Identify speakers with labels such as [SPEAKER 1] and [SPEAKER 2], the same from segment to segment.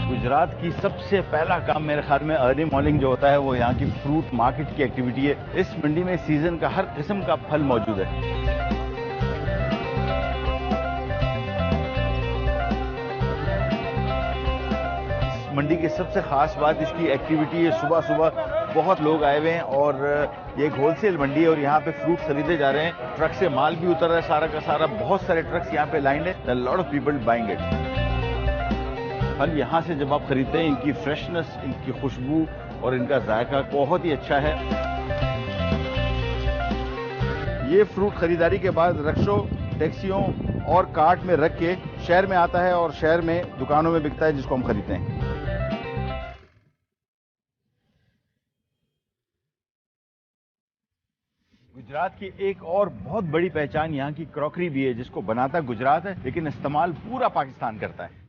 [SPEAKER 1] गुजरात की सबसे पहला काम मेरे ख्याल में अर्ली मॉर्निंग जो होता है वो यहाँ की फ्रूट मार्केट की एक्टिविटी है। इस मंडी में सीजन का हर किस्म का फल मौजूद है। मंडी की सबसे खास बात इसकी एक्टिविटी है। सुबह सुबह बहुत लोग आए हुए हैं और ये एक होलसेल मंडी है और यहाँ पे फ्रूट खरीदे जा रहे हैं। ट्रक से माल भी उतर रहा है सारा का सारा। बहुत सारे ट्रक्स यहाँ पे लाइन है। Lot of people buying it. फल यहाँ से जब आप खरीदते हैं इनकी फ्रेशनेस, इनकी खुशबू और इनका जायका बहुत ही अच्छा है। ये फ्रूट खरीदारी के बाद रिक्शों, टैक्सियों और कार्ट में रख के शहर में आता है और शहर में दुकानों में बिकता है जिसको हम खरीदते हैं। गुजरात की एक और बहुत बड़ी पहचान यहाँ की क्रॉकरी भी है जिसको बनाता गुजरात है लेकिन इस्तेमाल पूरा पाकिस्तान करता है।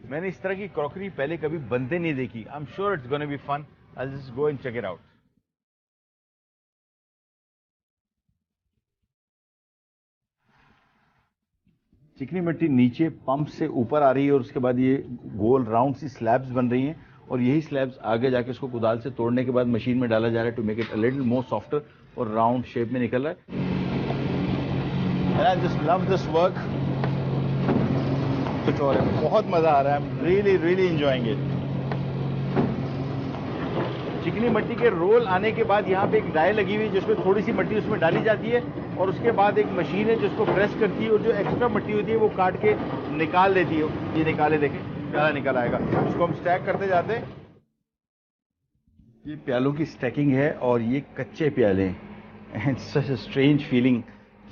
[SPEAKER 1] मैंने इस तरह की क्रॉकरी पहले कभी बनते नहीं देखी। I am sure it's gonna be fun. I will just go and check it out. चिकनी मिट्टी नीचे पंप से ऊपर आ रही है और उसके बाद ये गोल राउंड सी स्लैब्स बन रही हैं और यही स्लैब्स आगे जाके इसको कुदाल से तोड़ने के बाद मशीन में डाला जा रहा है to make it a little more softer और राउंड शेप में निकल रहा है। And I just love this work. कुछ और है, बहुत मजा आ रहा है। I'm really enjoying it. चिकनी मिट्टी के रोल आने के बाद यहाँ पे एक डाई लगी हुई है जिसमें थोड़ी सी मिट्टी उसमें डाली जाती है और उसके बाद एक मशीन है जिसको प्रेस करती है और जो एक्स्ट्रा मिट्टी होती है वो काट के निकाल देती है। ये निकाले देखें, प्याला निकल आएगा। उसको हम स्टैक करते जाते हैं। ये प्यालों की स्टैकिंग है और ये कच्चे प्याले हैं। And such a strange feeling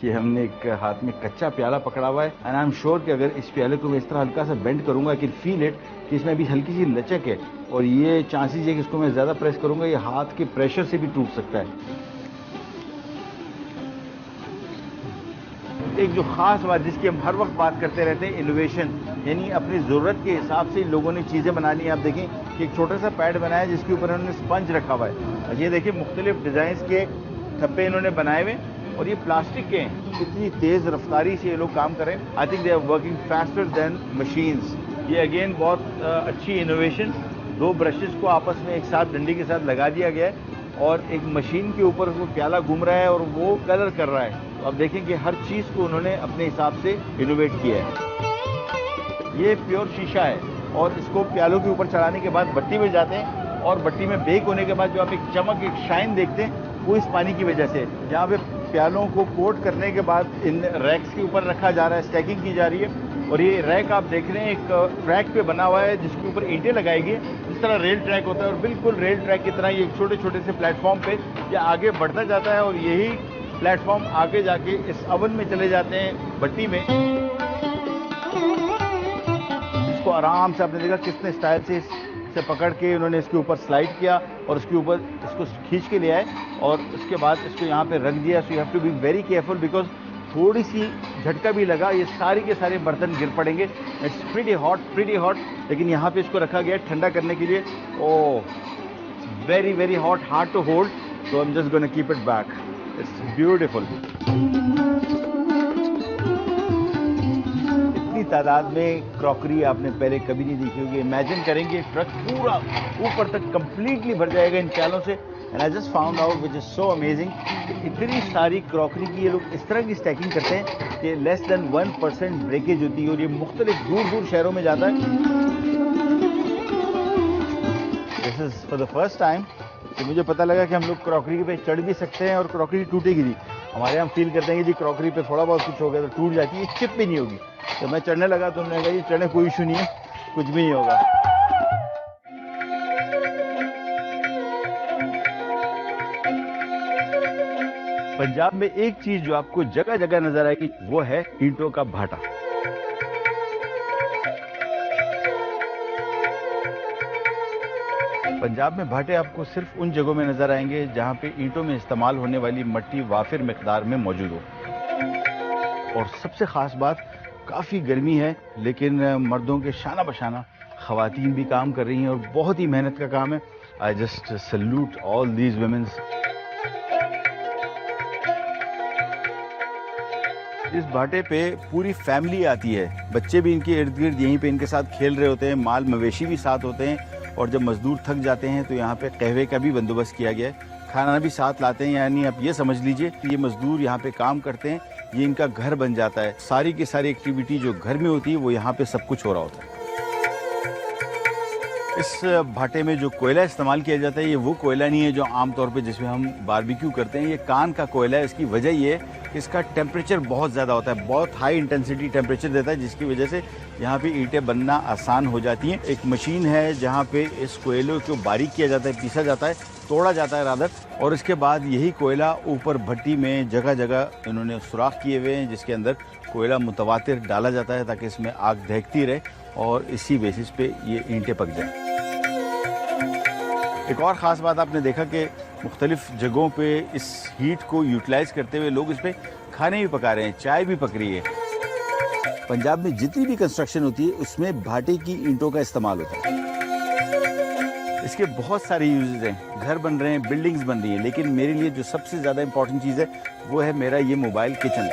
[SPEAKER 1] कि हमने एक हाथ में कच्चा प्याला पकड़ा हुआ है। एंड आई एम श्योर कि अगर इस प्याले को मैं इस तरह हल्का सा बेंड करूंगा, आई कैन फील इट कि इसमें अभी हल्की सी लचक है और ये चांसेस है कि इसको मैं ज्यादा प्रेस करूंगा ये हाथ के प्रेशर से भी टूट सकता है। एक जो खास बात जिसकी हम हर वक्त बात करते रहते हैं, इनोवेशन, यानी अपनी जरूरत के हिसाब से लोगों ने चीजें बना ली। आप देखें कि एक छोटा सा पैड बनाया जिसके ऊपर उन्होंने स्पंज रखा हुआ है और ये देखिए मुख्तलिफ डिजाइन के ठप्पे इन्होंने बनाए हुए और ये प्लास्टिक के हैं। इतनी तेज रफ्तारी से ये लोग काम करें। I think they are working faster than machines. ये अगेन बहुत अच्छी इनोवेशन। दो ब्रशेस को आपस में एक साथ डंडी के साथ लगा दिया गया है और एक मशीन के ऊपर वो प्याला घूम रहा है और वो कलर कर रहा है। तो अब देखें कि हर चीज को उन्होंने अपने हिसाब से इनोवेट किया है। ये प्योर शीशा है और इसको प्यालों के ऊपर चढ़ाने के बाद भट्टी में जाते हैं और भट्टी में बेक होने के बाद जो आप एक चमक, एक शाइन देखते हैं वो इस पानी की वजह से। यहाँ पे प्यालों को कोट करने के बाद इन रैक्स के ऊपर रखा जा रहा है, स्टैकिंग की जा रही है और ये रैक आप देख रहे हैं एक ट्रैक पे बना हुआ है जिसके ऊपर ईंटें लगाई गई। जिस तरह रेल ट्रैक होता है और बिल्कुल रेल ट्रैक की तरह ये छोटे छोटे से प्लेटफॉर्म पे ये आगे बढ़ता जाता है और यही प्लेटफॉर्म आगे जाके इस ओवन में चले जाते हैं भट्टी में। इसको आराम से आपने देखा कितने स्टाइल से इसे पकड़ के उन्होंने इसके ऊपर स्लाइड किया और उसके ऊपर इसको खींच के ले आए और उसके बाद इसको यहाँ पे रख दिया। So you have to be very careful because थोड़ी सी झटका भी लगा ये सारी के सारे बर्तन गिर पड़ेंगे। इट्स प्रीटी हॉट, लेकिन यहाँ पे इसको रखा गया ठंडा करने के लिए। Oh very hot, hard to hold. So I am just gonna keep it back. It's beautiful. इतनी तादाद में क्रॉकरी आपने पहले कभी नहीं देखी होगी। इमेजिन करेंगे ट्रक पूरा ऊपर तक कंप्लीटली भर जाएगा इन प्यालों से। And I just found out which is so amazing कि इतनी सारी क्रॉकरी की ये लोग इस तरह की स्टैकिंग करते हैं कि लेस देन 1% ब्रेकेज होती है और ये मुख्तलिफ दूर शहरों में जाता है। This is for the first time कि मुझे पता लगा कि हम लोग क्रॉकरी पे चढ़ भी सकते हैं और क्रॉकरी टूटेगी नहीं। हमारे यहाँ फील करते हैं कि जी क्रॉकरी पे थोड़ा बहुत कुछ हो गया तो टूट जाती है, चिप भी नहीं होगी। तो मैं चढ़ने लगा तो उन्होंने कहा ये चढ़ने कोई इशू नहीं है, कुछ भी नहीं होगा। पंजाब में एक चीज जो आपको जगह जगह नजर आएगी वो है ईंटों का भाटा। पंजाब में भाटे आपको सिर्फ उन जगहों में नजर आएंगे जहां पे ईंटों में इस्तेमाल होने वाली मट्टी वाफिर मिकदार में मौजूद हो। और सबसे खास बात काफ़ी गर्मी है, लेकिन मर्दों के शाना बशाना ख़वातीन भी काम कर रही हैं और बहुत ही मेहनत का काम है। I just salute all these womens. इस भाटे पे पूरी फैमिली आती है, बच्चे भी इनके इर्द गिर्द यहीं पे इनके साथ खेल रहे होते हैं, माल मवेशी भी साथ होते हैं, और जब मजदूर थक जाते हैं तो यहाँ पे कहवे का भी बंदोबस्त किया गया है, खाना भी साथ लाते हैं। यानी आप ये समझ लीजिए कि ये मजदूर यहाँ पे काम करते हैं, ये इनका घर बन जाता है। सारी की सारी एक्टिविटी जो घर में होती है वो यहाँ पे सब कुछ हो रहा होता है। इस भाटे में जो कोयला इस्तेमाल किया जाता है ये वो कोयला नहीं है जो आमतौर पे जिसमें हम बारबेक्यू करते हैं। ये कान का कोयला है। इसकी वजह ये है कि इसका टेम्परेचर बहुत ज़्यादा होता है, बहुत हाई इंटेंसिटी टेम्परेचर देता है, जिसकी वजह से यहाँ पे ईंटें बनना आसान हो जाती हैं। एक मशीन है जहाँ पे इस कोयले को बारीक किया जाता है, पीसा जाता है, तोड़ा जाता है रादर, और इसके बाद यही कोयला ऊपर भट्टी में जगह जगह इन्होंने सुराख किए हुए हैं जिसके अंदर कोयला मुतवातिर डाला जाता है ताकि इसमें आग दहकती रहे और इसी बेसिस पे ये ईंटें पक जाएं। एक और ख़ास बात आपने देखा कि मुख्तलिफ जगहों पे इस हीट को यूटिलाइज करते हुए लोग इस पे खाने भी पका रहे हैं, चाय भी पक रही है। पंजाब में जितनी भी कंस्ट्रक्शन होती है उसमें भाटे की ईंटों का इस्तेमाल होता है। इसके बहुत सारे यूजेस हैं, घर बन रहे हैं, बिल्डिंग्स बन रही हैं, लेकिन मेरे लिए जो सबसे ज़्यादा इंपॉर्टेंट चीज़ है वो है मेरा ये mobile kitchen.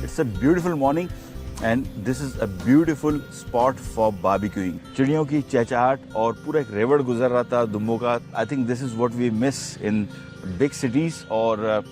[SPEAKER 1] It's a beautiful morning and this is a beautiful spot for barbecuing. चिड़ियों की चहचहाट और पूरा एक रेवड़ गुजर रहा था दुम्बों का। I think this is what we miss in big cities। और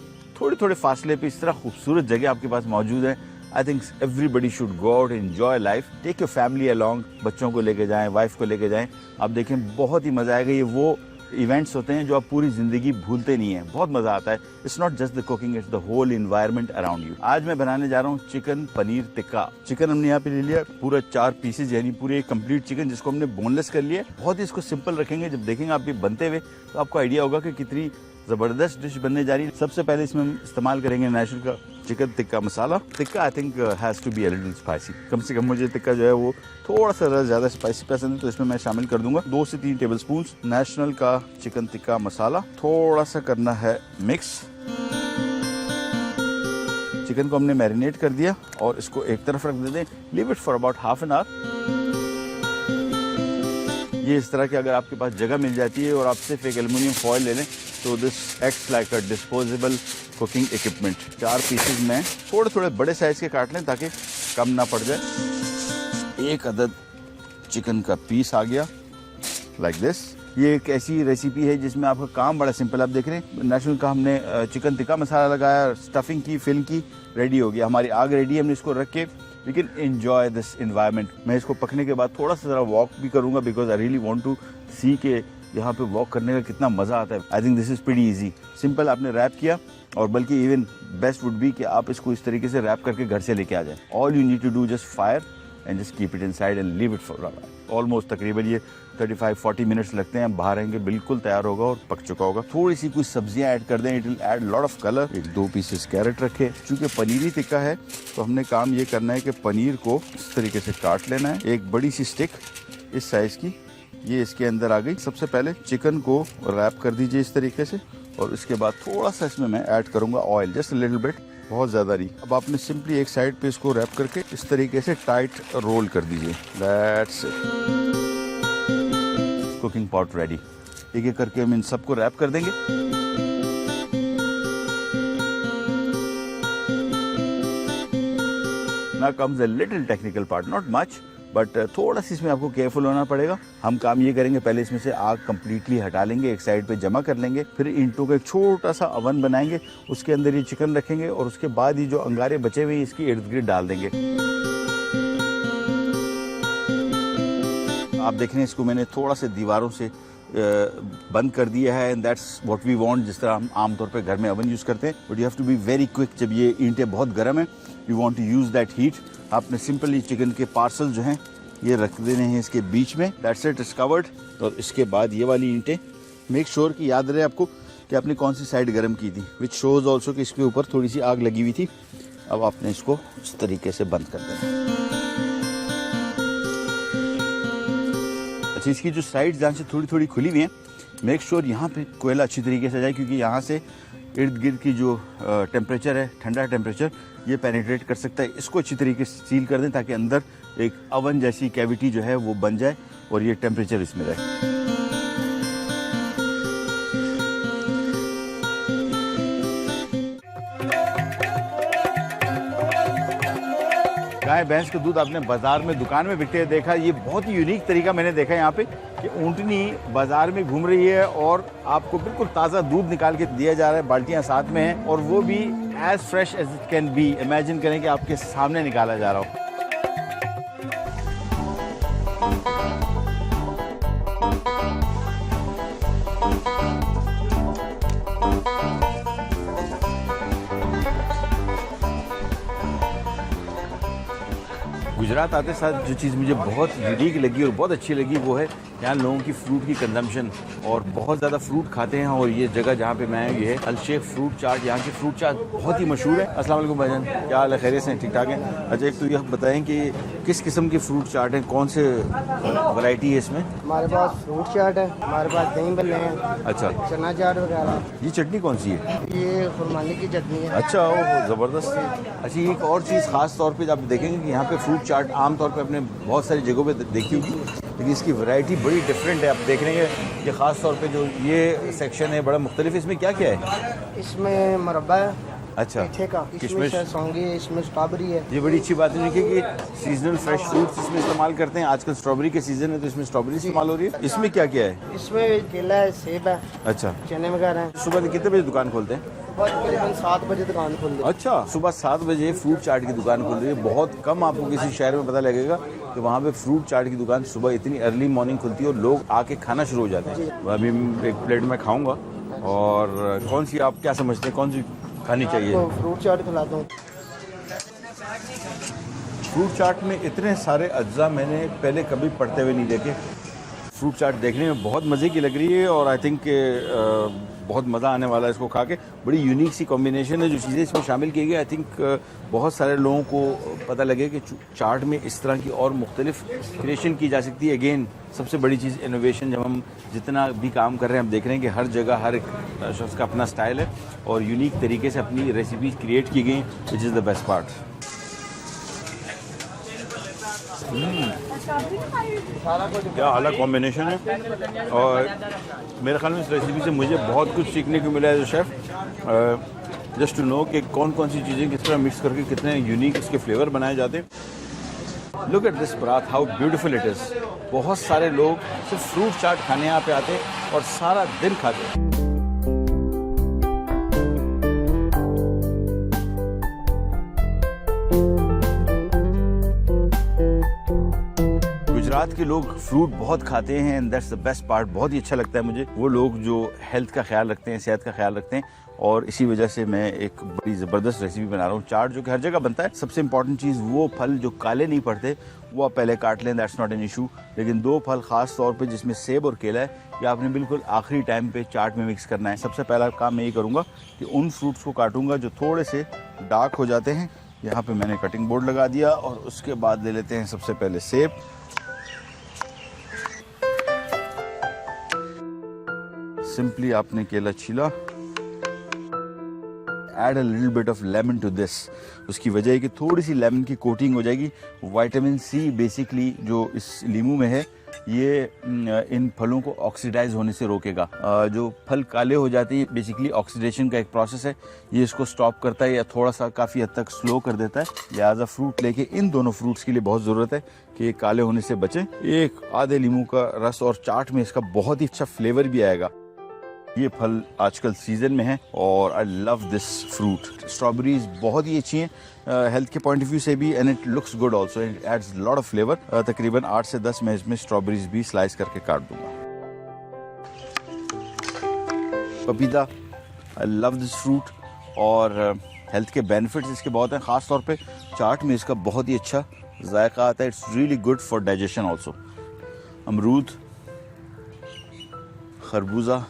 [SPEAKER 1] थोड़े थोड़े फासले पे इस तरह खूबसूरत जगह आपके पास मौजूद है। I think everybody should go out, enjoy life, take your family along। बच्चों को लेके जाएं, वाइफ को लेके जाएं, आप देखें बहुत ही मजा आएगा। ये वो इवेंट्स होते हैं जो आप पूरी जिंदगी भूलते नहीं हैं, बहुत मजा आता है। It's not just the cooking, it's the whole environment around you. आज मैं बनाने जा रहा हूँ चिकन पनीर टिक्का। चिकन हमने यहाँ पे ले लिया पूरा 4 पीसेज, यानी पूरे कंप्लीट चिकन जिसको हमने बोनलेस कर लिया। बहुत ही इसको सिंपल रखेंगे, जब देखेंगे आप ये बनते हुए तो आपको आइडिया होगा कि कितनी जबरदस्त डिश बनने जा रही है। सबसे पहले इसमें हम इस्तेमाल करेंगे नेचुरल का chicken tikka masala. Tikka I think has to be a little spicy. कम से कम मुझे टिक्का जो है वो थोड़ा सा ज़्यादा स्पाइसी पसंद है, तो इसमें मैं शामिल कर दूंगा 2 से 3 टेबलस्पून नेशनल का चिकन टिक्का मसाला। थोड़ा सा करना है मिक्स। चिकन को हमने मैरिनेट कर दिया और इसको एक तरफ रख देते हैं, leave it for about half an hour. ये इस तरह की अगर आपके पास जगह मिल जाती है और आप सिर्फ एक एल्युमिनियम फॉइल ले लें तो this acts like a disposable cooking equipment. 4 pieces में थोड़े थोड़े बड़े साइज के काट लें ताकि कम ना पड़ जाए। 1 अदद चिकन का पीस आ गया लाइक दिस। ये एक ऐसी रेसिपी है जिसमें आपका काम बड़ा सिंपल। आप देख रहे हैं नेशनल का हमने चिकन टिक्का मसाला लगाया, स्टफिंग की, फिल की, रेडी हो गया। हमारी आग रेडी है, हमने इसको रख के we can enjoy this environment. मैं इसको पकने के बाद थोड़ा सा ज़रा वॉक भी करूँगा because I really want to see के यहाँ पे वॉक करने का कितना मज़ा आता है। I think this is pretty easy. Simple आपने रैप किया, और बल्कि इवन बेस्ट वुड बी कि आप इसको इस तरीके से रैप करके घर से लेके आ जाए। All you need to do just fire and just keep it inside and leave it for almost तकरीबन ये 35-40 मिनट्स लगते हैं। बाहर रहेंगे बिल्कुल तैयार होगा और पक चुका होगा। थोड़ी सी कुछ सब्जियां ऐड कर दें, it will add lot of colour. 1-2 pieces carrot रखे। चूंकि पनीरी टिक्का है तो हमने काम ये करना है कि पनीर को इस तरीके से काट लेना है। एक बड़ी सी स्टिक इस साइज की ये इसके अंदर आ गई। सबसे पहले चिकन को रैप कर दीजिए इस तरीके से, और इसके बाद थोड़ा सा इसमें मैं ऐड करूंगा oil, just a little bit, बहुत ज़्यादा नहीं। अब आपने सिंपली एक साइड पे इसको रैप करके इस तरीके से टाइट रोल कर दीजिए। That's it. Cooking pot ready. एक एक करके हम इन सबको रैप कर देंगे। Now comes a little technical part, not much, but थोड़ा सी इसमें आपको केयरफुल होना पड़ेगा। हम काम ये करेंगे, पहले इसमें से आग कंप्लीटली हटा लेंगे, एक साइड पे जमा कर लेंगे, फिर ईंटों का एक छोटा सा अवन बनाएंगे, उसके अंदर ये चिकन रखेंगे और उसके बाद ये जो अंगारे बचे हुए इसके इर्द गिर्द डाल देंगे। आप देख रहे हैं इसको मैंने थोड़ा से दीवारों से बंद कर दिया है, and that's what we want, जिस तरह हम आमतौर पे घर में अवन यूज़ करते हैं। But you have to be very quick. जब ये ईंटें बहुत गर्म है, you want to use that heat. आपने सिंपली चिकन के पार्सल जो हैं ये रख देने हैं इसके बीच में। That's it, it's covered. और इसके बाद ये वाली ईंटें, मेक श्योर कि याद रहे आपको कि आपने कौन सी साइड गर्म की थी, विच शोज ऑल्सो कि इसके ऊपर थोड़ी सी आग लगी हुई थी। अब आपने इसको इस तरीके से बंद कर देना। अच्छा, इसकी जो साइड जहाँ से थोड़ी थोड़ी खुली हुई हैं, मेक श्योर यहाँ पे कोयला अच्छी तरीके से जाए, क्योंकि यहाँ से इर्द गिर्द की जो टेम्परेचर है, ठंडा टेम्परेचर, ये पेनिट्रेट कर सकता है। इसको अच्छी तरीके से सील कर दें ताकि अंदर एक ओवन जैसी कैविटी जो है वो बन जाए और ये टेम्परेचर इसमें रहे। गाय भैंस का दूध आपने बाजार में, दुकान में बिकते देखा, ये बहुत ही यूनिक तरीका मैंने देखा यहाँ पे कि ऊँटनी बाजार में घूम रही है और आपको बिल्कुल ताज़ा दूध निकाल के दिया जा रहा है, बाल्टियाँ साथ में हैं और वो भी as fresh as it can be. Imagine करें कि आपके सामने निकाला जा रहा हो। गुजरात आते साथ जो चीज़ मुझे बहुत यूनिक लगी और बहुत अच्छी लगी वो है यहाँ लोगों की फ्रूट की कंजम्पशन, और बहुत ज़्यादा फ्रूट खाते हैं। और ये जगह जहाँ पे मैं ये है अलशेख फ्रूट चाट, यहाँ की फ्रूट चाट बहुत ही मशहूर है। अस्सलाम वालेकुम भाईजान, क्या हाल है, खैरियत से, ठीक ठाक है? अच्छा, एक तो ये बताएं कि किस किस्म की फ्रूट चाट है, कौन से वैरायटी है इसमें?
[SPEAKER 2] हमारे पास फ्रूट चाट है, हमारे पास दही बल्ले हैं,
[SPEAKER 1] अच्छा,
[SPEAKER 2] चना चाट वगैरह।
[SPEAKER 1] ये चटनी कौन सी है?
[SPEAKER 2] ये खुरमानी की चटनी है।
[SPEAKER 1] अच्छा, ओह ज़बरदस्त। अच्छा, एक और चीज़ ख़ास तौर पे आप देखेंगे कि यहाँ पे फ्रूट चाट आम तौर पे अपने बहुत सारी जगहों पे देखी होगी, लेकिन इसकी वैरायटी बड़ी डिफरेंट है। आप देख रहे हैं ये ख़ास तौर पे जो ये सेक्शन है बड़ा मुख्तलिफ। इसमें क्या क्या है?
[SPEAKER 2] इसमें मुरब्बा है,
[SPEAKER 1] अच्छा,
[SPEAKER 2] मीठे का, किशमिश है, सौंगी है, इसमें स्ट्रॉबेरी है।
[SPEAKER 1] ये बड़ी अच्छी बात है कि सीजनल फ्रेश फ्रूट्स इसमें इस्तेमाल करते हैं। आजकल स्ट्रॉबेरी के सीजन है तो इसमें स्ट्रॉबेरी इस्तेमाल हो रही है। इसमें क्या क्या है?
[SPEAKER 2] इसमें केला है, सेब है,
[SPEAKER 1] अच्छा,
[SPEAKER 2] चने वगैरह हैं।
[SPEAKER 1] सुबह कितने बजे दुकान खोलते हैं?
[SPEAKER 2] तकरीबन 7 बजे दुकान खोल देते हैं।
[SPEAKER 1] अच्छा, सुबह 7 बजे फ्रूट चाट की दुकान खुल रही है। बहुत कम आपको किसी शहर में पता लगेगा कि वहाँ पे फ्रूट चाट की दुकान सुबह इतनी अर्ली मॉर्निंग खुलती है और लोग आके खाना शुरू हो जाते हैं। अभी एक प्लेट में खाऊंगा। और कौन सी आप क्या समझते हैं कौन सी खानी चाहिए?
[SPEAKER 2] तो फ्रूट चाट खिलाता हूँ।
[SPEAKER 1] फ्रूट चाट में इतने सारे अज्जा मैंने पहले कभी पढ़ते हुए नहीं देखे। फ्रूट चाट देखने में बहुत मज़े की लग रही है और आई थिंक बहुत मज़ा आने वाला है इसको खा के। बड़ी यूनिक सी कॉम्बिनेशन है जो चीज़ें इसमें शामिल की गई। आई थिंक बहुत सारे लोगों को पता लगे कि चाट में इस तरह की और मुख्तलिफ क्रिएशन की जा सकती है। अगेन सबसे बड़ी चीज़ इनोवेशन। जब हम जितना भी काम कर रहे हैं हम देख रहे हैं कि हर जगह हर एक शख्स का अपना स्टाइल है और यूनिक तरीके से अपनी रेसिपीज़ क्रिएट की गई, which is the best part. क्या आला कॉम्बिनेशन है और मेरे ख्याल में इस रेसिपी से मुझे बहुत कुछ सीखने को मिला है जो शेफ़, जस्ट टू नो कि कौन कौन सी चीज़ें किस तरह मिक्स करके कितने यूनिक इसके फ्लेवर बनाए जाते हैं। लुक एट दिस परात, हाउ ब्यूटीफुल इट इज़। बहुत सारे लोग सिर्फ फ्रूट चाट खाने यहाँ पे आते हैं और सारा दिन खाते हैं। गुजरात के लोग फ्रूट बहुत खाते हैं and that's the best part. बहुत ही अच्छा लगता है मुझे वो लोग जो हेल्थ का ख्याल रखते हैं, सेहत का ख्याल रखते हैं। और इसी वजह से मैं एक बड़ी ज़बरदस्त रेसिपी बना रहा हूँ। चाट जो कि हर जगह बनता है, सबसे इंपॉर्टेंट चीज़ वो फल जो काले नहीं पड़ते वो आप पहले काट लें, दैट्स नॉट एन इशू। लेकिन 2 फल ख़ास तौर पे जिसमें सेब और केला है, ये आपने बिल्कुल आखिरी टाइम पे चाट में मिक्स करना है। सबसे पहला काम मैं ये करूँगा कि उन फ्रूट्स को काटूँगा जो थोड़े से डार्क हो जाते हैं। यहाँ पर मैंने कटिंग बोर्ड लगा दिया और उसके बाद ले लेते हैं सबसे पहले सेब। सिंपली आपने केला छीला, add a little bit of lemon to this. उसकी वजह है कि थोड़ी सी लेमन की कोटिंग हो जाएगी। विटामिन सी बेसिकली जो इस लीमू में है ये इन फलों को ऑक्सीडाइज होने से रोकेगा। जो फल काले हो जाते हैं बेसिकली ऑक्सीडेशन का एक प्रोसेस है, ये इसको स्टॉप करता है या थोड़ा सा काफ़ी हद तक स्लो कर देता है। लिहाजा फ्रूट लेके इन दोनों फ्रूट्स के लिए बहुत ज़रूरत है कि काले होने से बचें। एक आधे लीमू का रस और चाट में इसका बहुत ही अच्छा फ्लेवर भी आएगा। ये फल आजकल सीजन में है और I love this fruit. Strawberries बहुत ही अच्छी हैं हेल्थ के पॉइंट ऑफ व्यू से भी and it looks good also, it adds lot of flavour. तकरीबन 8 से 10 मैं इसमें स्ट्रॉबेरीज भी स्लाइस करके काट दूंगा। पपीता, आई लव दिस फ्रूट और हेल्थ के बेनिफिट्स इसके बहुत हैं। ख़ास तौर पे चाट में इसका बहुत ही अच्छा जायका आता है। It's really good for digestion also. अमरूद, खरबूजा।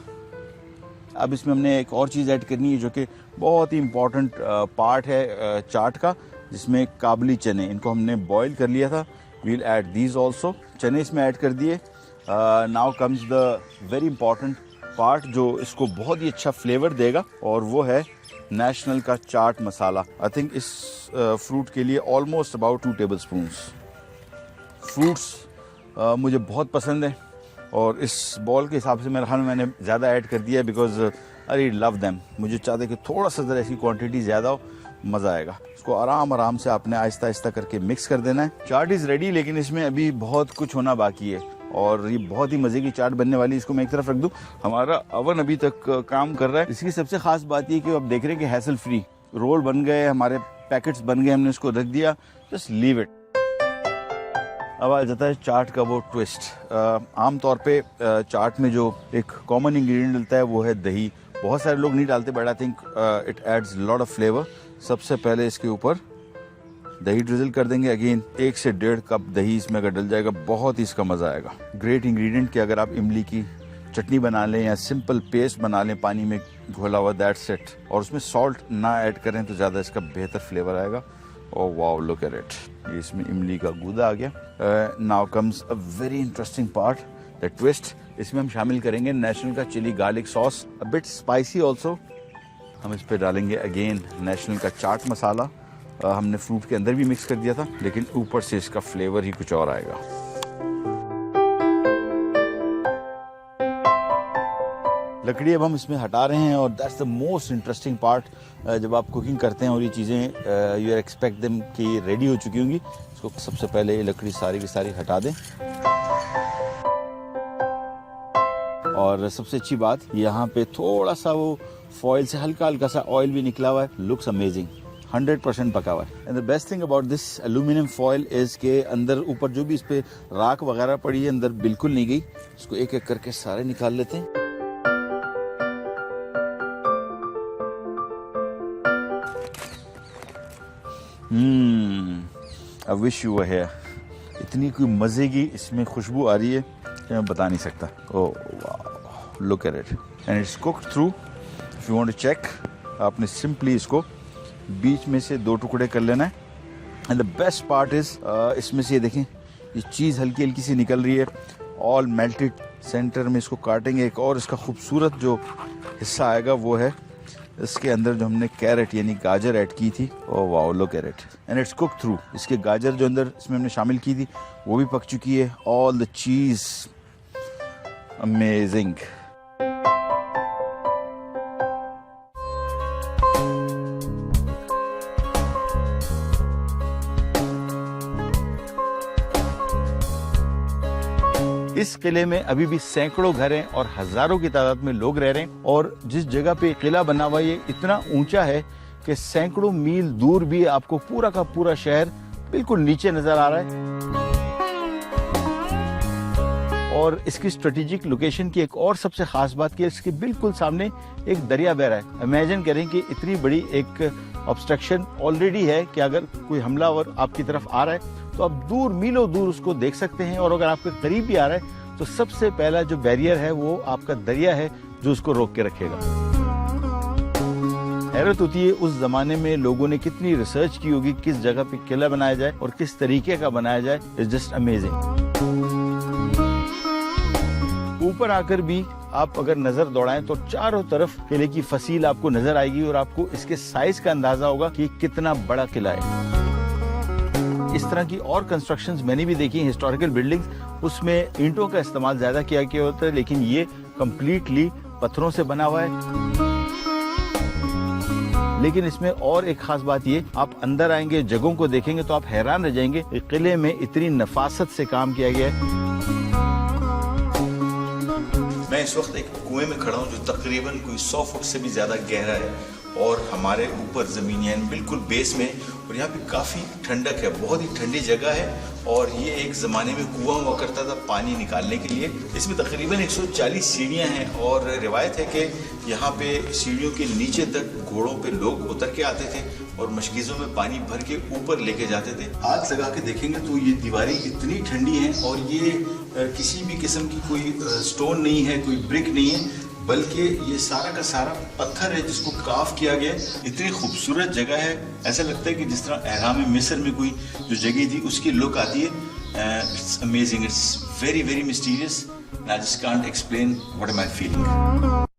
[SPEAKER 1] अब इसमें हमने एक और चीज़ ऐड करनी है जो कि बहुत ही इम्पॉर्टेंट पार्ट है चाट का, जिसमें काबली चने। इनको हमने बॉईल कर लिया था। We'll add these also. चने इसमें ऐड कर दिए now comes the very important part जो इसको बहुत ही अच्छा फ्लेवर देगा, और वो है नेशनल का चाट मसाला। आई थिंक इस फ्रूट के लिए ऑलमोस्ट अबाउट 2 टेबलस्पून्स। फ्रूट्स मुझे बहुत पसंद है, और इस बॉल के हिसाब से मेरे ख्याल में मैंने ज़्यादा ऐड कर दिया बिकॉज आई लव देम। मुझे चाहते कि थोड़ा सा ज़रा इसकी क्वांटिटी ज़्यादा हो, मज़ा आएगा। इसको आराम से आपने आहिस्ता आहिस्ता करके मिक्स कर देना है। चाट इज़ रेडी, लेकिन इसमें अभी बहुत कुछ होना बाकी है, और ये बहुत ही मज़े की चाट बनने वाली है। इसको मैं एक तरफ रख दूँ, हमारा अवन अभी तक काम कर रहा है। इसकी सबसे खास बात ये कि आप देख रहे हैं कि हैसल फ्री रोल बन गए, हमारे पैकेट्स बन गए, हमने इसको रख दिया, जस्ट लीव इट। अब आ जाता है चाट का वो ट्विस्ट। आम तौर पे चाट में जो एक कॉमन इंग्रेडिएंट डलता है वो है दही। बहुत सारे लोग नहीं डालते, but I think it adds lot of flavour. सबसे पहले इसके ऊपर दही ड्रिजल कर देंगे। अगेन 1 से 1.5 कप दही इसमें अगर डल जाएगा, बहुत ही इसका मज़ा आएगा। ग्रेट इंग्रेडिएंट कि अगर आप इमली की चटनी बना लें या सिंपल पेस्ट बना लें पानी में घोला हुआ, दैट्स इट। और उसमें सॉल्ट ना ऐड करें तो ज़्यादा इसका बेहतर फ्लेवर आएगा। Oh wow, look at it. ये इसमें इमली का गूदा आ गया। Now comes a very interesting part, the twist. इसमें हम शामिल करेंगे नेशनल का chilli garlic sauce, a bit spicy also. हम इस पे डालेंगे अगेन नेशनल का चाट मसाला। हमने फ्रूट के अंदर भी मिक्स कर दिया था, लेकिन ऊपर से इसका फ्लेवर ही कुछ और आएगा। लकड़ी अब हम इसमें हटा रहे हैं, और that's the most interesting part. जब आप कुकिंग करते हैं और ये चीज़ें यू आर एक्सपेक्ट देम कि रेडी हो चुकी होंगी, इसको सबसे पहले ये लकड़ी सारी की सारी हटा दें। और सबसे अच्छी बात, यहाँ पे थोड़ा सा वो फॉइल से हल्का हल्का सा ऑयल भी निकला हुआ है। लुक्स अमेजिंग, 100% पका हुआ है। And the best thing about this aluminium foil is के अंदर ऊपर जो भी इस पे राख वगैरह पड़ी है, अंदर बिल्कुल नहीं गई। इसको एक एक करके सारे निकाल लेते हैं। I wish you were here. इतनी कोई मज़े की इसमें खुशबू आ रही है कि मैं बता नहीं सकता। ओह वाह, look at it. And it's cooked through. If you want to check, आपने सिंपली इसको बीच में से 2 टुकड़े कर लेना है। And the best part is, इसमें से ये देखें, ये चीज़ हल्की हल्की सी निकल रही है, ऑल मेल्टेड। सेंटर में इसको काटेंगे, एक और इसका खूबसूरत जो हिस्सा आएगा वो है इसके अंदर जो हमने कैरेट यानी गाजर ऐड की थी। ओह wow, look at it. And it's cook through. इसके गाजर जो अंदर इसमें हमने शामिल की थी वो भी पक चुकी है। ऑल द चीज अमेजिंग। इस किले में अभी भी सैकड़ों घर हैं और हजारों की तादाद में लोग रह रहे हैं। और जिस जगह पे किला बना हुआ है ये इतना ऊंचा है कि सैकड़ों मील दूर भी आपको पूरा का पूरा शहर बिल्कुल नीचे नजर आ रहा है। और इसकी स्ट्रेटेजिक लोकेशन की एक और सबसे खास बात की, इसके बिल्कुल सामने एक दरिया बह रहा है। इमेजिन करें कि इतनी बड़ी एक ऑब्स्ट्रक्शन ऑलरेडी है कि अगर कोई हमलावर आपकी तरफ आ रहा है तो आप दूर मीलों दूर उसको देख सकते हैं, और अगर आपके करीब भी आ रहा है तो सबसे पहला जो बैरियर है वो आपका दरिया है जो उसको रोक के रखेगा। हैरत होती है उस जमाने में लोगों ने कितनी रिसर्च की होगी किस जगह पे किला बनाया जाए और किस तरीके का बनाया जाए। It's just amazing. ऊपर आकर भी आप अगर नजर दौड़ाएं तो चारों तरफ किले की फसील आपको नजर आएगी, और आपको इसके साइज का अंदाजा होगा कि कितना बड़ा किला है। इस तरह की और कंस्ट्रक्शंस मैंने भी देखी, हिस्टोरिकल बिल्डिंग्स, उसमें ईंटों का इस्तेमाल ज्यादा किया गया होता है, लेकिन ये कंप्लीटली पत्थरों से बना हुआ है। लेकिन इसमें और एक खास बात ये, आप अंदर आएंगे, जगहों को देखेंगे तो आप हैरान रह जाएंगे, किले में इतनी नफासत से काम किया गया है। मैं इस वक्त एक कुएं में खड़ा हूँ जो तकरीबन कोई 100 फुट से भी ज्यादा गहरा है, और हमारे ऊपर जमीन यानी बिल्कुल बेस में, और यहाँ पे काफ़ी ठंडक है, बहुत ही ठंडी जगह है। और ये एक ज़माने में कुआं हुआ करता था पानी निकालने के लिए। इसमें तकरीबन 140 सीढ़ियाँ हैं, और रिवायत है कि यहाँ पे सीढ़ियों के नीचे तक घोड़ों पे लोग उतर के आते थे और मशकीज़ों में पानी भर के ऊपर लेके जाते थे। आग लगा के देखेंगे तो ये दीवारें इतनी ठंडी हैं, और ये किसी भी किस्म की कोई स्टोन नहीं है, कोई ब्रिक नहीं है, बल्कि ये सारा का सारा पत्थर है जिसको काफ किया गया। इतनी खूबसूरत जगह है, ऐसा लगता है कि जिस तरह एहराम मिस्र में कोई जो जगह थी उसकी लुक आती है। It's amazing, it's
[SPEAKER 3] very, very mysterious, and I just can't explain what am I feeling.